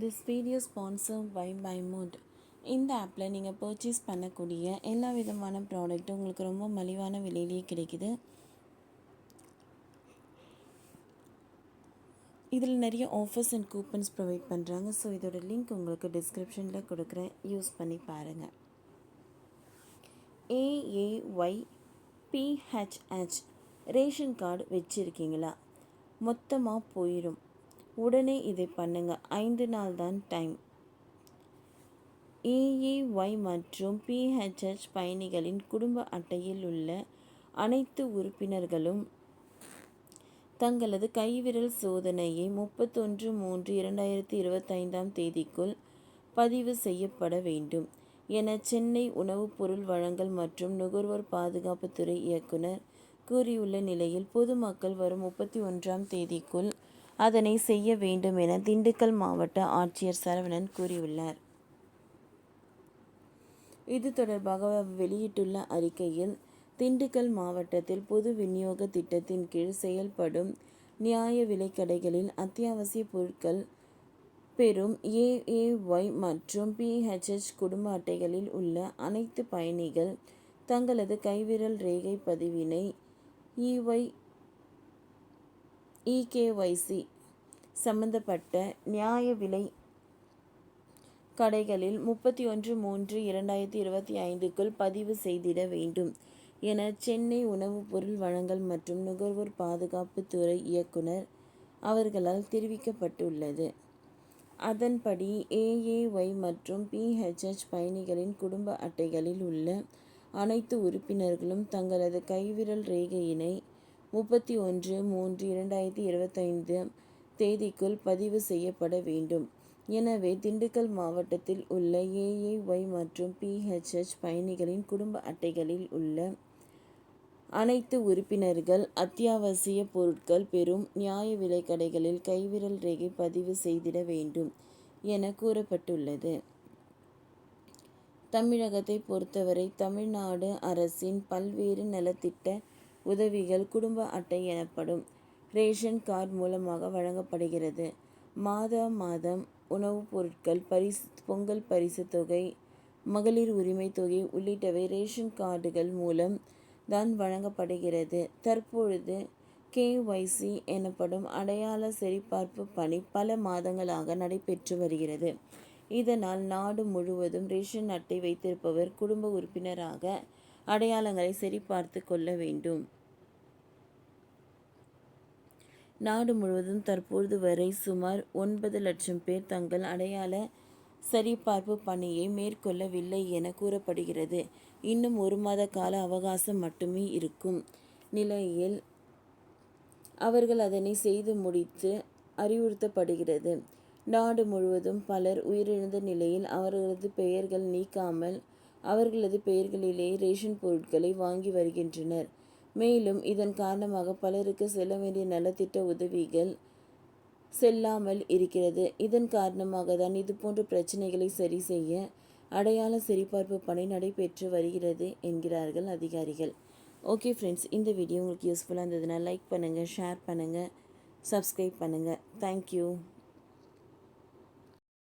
This video sponsored by Mood. இந்த ஆப்பில் நீங்கள் பர்ச்சேஸ் பண்ணக்கூடிய எல்லா விதமான ப்ராடக்ட்டும் உங்களுக்கு ரொம்ப மலிவான விலையிலேயே கிடைக்குது. இதில் நிறைய ஆஃபர்ஸ் அண்ட் கூப்பன்ஸ் ப்ரொவைட் பண்ணுறாங்க. ஸோ இதோட லிங்க் உங்களுக்கு டிஸ்கிரிப்ஷனில் கொடுக்குறேன், யூஸ் பண்ணி பாருங்கள். AAYPHH ரேஷன் கார்டு வச்சுருக்கீங்களா? மொத்தமாக போயிடும். உடனே இதை பண்ணுங்கள், 5 நாள் தான் டைம். AAY மற்றும் PHH பயணிகளின் குடும்ப அட்டையில் உள்ள அனைத்து உறுப்பினர்களும் தங்களது கைவிரல் சோதனையை 31/3/2025 தேதிக்குள் பதிவு செய்யப்பட வேண்டும் என சென்னை உணவுப் பொருள் வழங்கல் மற்றும் நுகர்வோர் பாதுகாப்புத்துறை இயக்குனர் கூறியுள்ள நிலையில், பொதுமக்கள் வரும் 31ஆம் தேதிக்குள் அதனை செய்ய வேண்டும் என திண்டுக்கல் மாவட்ட ஆட்சியர் சரவணன் கூறியுள்ளார். இது தொடர்பாக வெளியிட்டுள்ள அறிக்கையில், திண்டுக்கல் மாவட்டத்தில் பொது விநியோக திட்டத்தின் கீழ் செயல்படும் நியாய விலைக் கடைகளில் அத்தியாவசிய பொருட்கள் பெறும் AAY மற்றும் PHH குடும்ப அட்டைகளில் உள்ள அனைத்து பயணிகள் தங்களது கைவிரல் ரேகை பதிவினை EKYC சம்பந்தப்பட்ட நியாய விலை கடைகளில் 31/3/2025க்குள் பதிவு செய்திட வேண்டும் என சென்னை உணவுப் பொருள் வழங்கல் மற்றும் நுகர்வோர் பாதுகாப்புத்துறை இயக்குனர் அவர்களால் தெரிவிக்கப்பட்டுள்ளது. அதன்படி AAY மற்றும் PHH பயணிகளின் குடும்ப அட்டைகளில் உள்ள அனைத்து உறுப்பினர்களும் தங்களது கைவிரல் ரேகையினை 31/3/2025 தேதிக்குள் பதிவு செய்யப்பட வேண்டும். எனவே திண்டுக்கல் மாவட்டத்தில் உள்ள AAY மற்றும் PHH பயணிகளின் குடும்ப அட்டைகளில் உள்ள அனைத்து உறுப்பினர்கள் அத்தியாவசிய பொருட்கள் பெறும் நியாய விலைக் கடைகளில் கைவிரல் ரேகை பதிவு செய்திட வேண்டும் என கூறப்பட்டுள்ளது. தமிழகத்தை பொறுத்தவரை தமிழ்நாடு அரசின் பல்வேறு நலத்திட்ட உதவிகள் குடும்ப அட்டை எனப்படும் ரேஷன் கார்டு மூலமாக வழங்கப்படுகிறது. மாதம் உணவுப் பொருட்கள், பொங்கல் பரிசு தொகை, மகளிர் உரிமை தொகை உள்ளிட்டவை ரேஷன் கார்டுகள் மூலம் தான் வழங்கப்படுகிறது. தற்பொழுது KYC எனப்படும் அடையாள சரிபார்ப்பு பணி பல மாதங்களாக நடைபெற்று வருகிறது. இதனால் நாடு முழுவதும் ரேஷன் அட்டை வைத்திருப்பவர் குடும்ப உறுப்பினராக அடையாளங்களை சரிபார்த்து கொள்ள வேண்டும். நாடு முழுவதும் தற்போது வரை சுமார் 9 லட்சம் பேர் தங்கள் அடையாள சரிபார்ப்பு பணியை மேற்கொள்ளவில்லை என கூறப்படுகிறது. இன்னும் 1 மாத கால அவகாசம் மட்டுமே இருக்கும் நிலையில் அவர்கள் அதனை செய்து முடித்து அறிவுறுத்தப்படுகிறது. நாடு முழுவதும் பலர் உயிரிழந்த நிலையில் அவர்களது பெயர்கள் நீக்காமல் அவர்களது பெயர்களிலேயே ரேஷன் பொருட்களை வாங்கி வருகின்றனர். மேலும் இதன் காரணமாக பலருக்கு செல்ல வேண்டிய நலத்திட்ட உதவிகள் செல்லாமல் இருக்கிறது. இதன் காரணமாக தான் இதுபோன்ற பிரச்சனைகளை சரி செய்ய அடையாள சரிபார்ப்பு பணி நடைபெற்று வருகிறது என்கிறார்கள் அதிகாரிகள். ஓகே ஃப்ரெண்ட்ஸ், இந்த வீடியோ உங்களுக்கு யூஸ்ஃபுல்லாக இருந்ததுன்னா லைக் பண்ணுங்கள், ஷேர் பண்ணுங்கள், சப்ஸ்கிரைப் பண்ணுங்கள். தேங்க்யூ.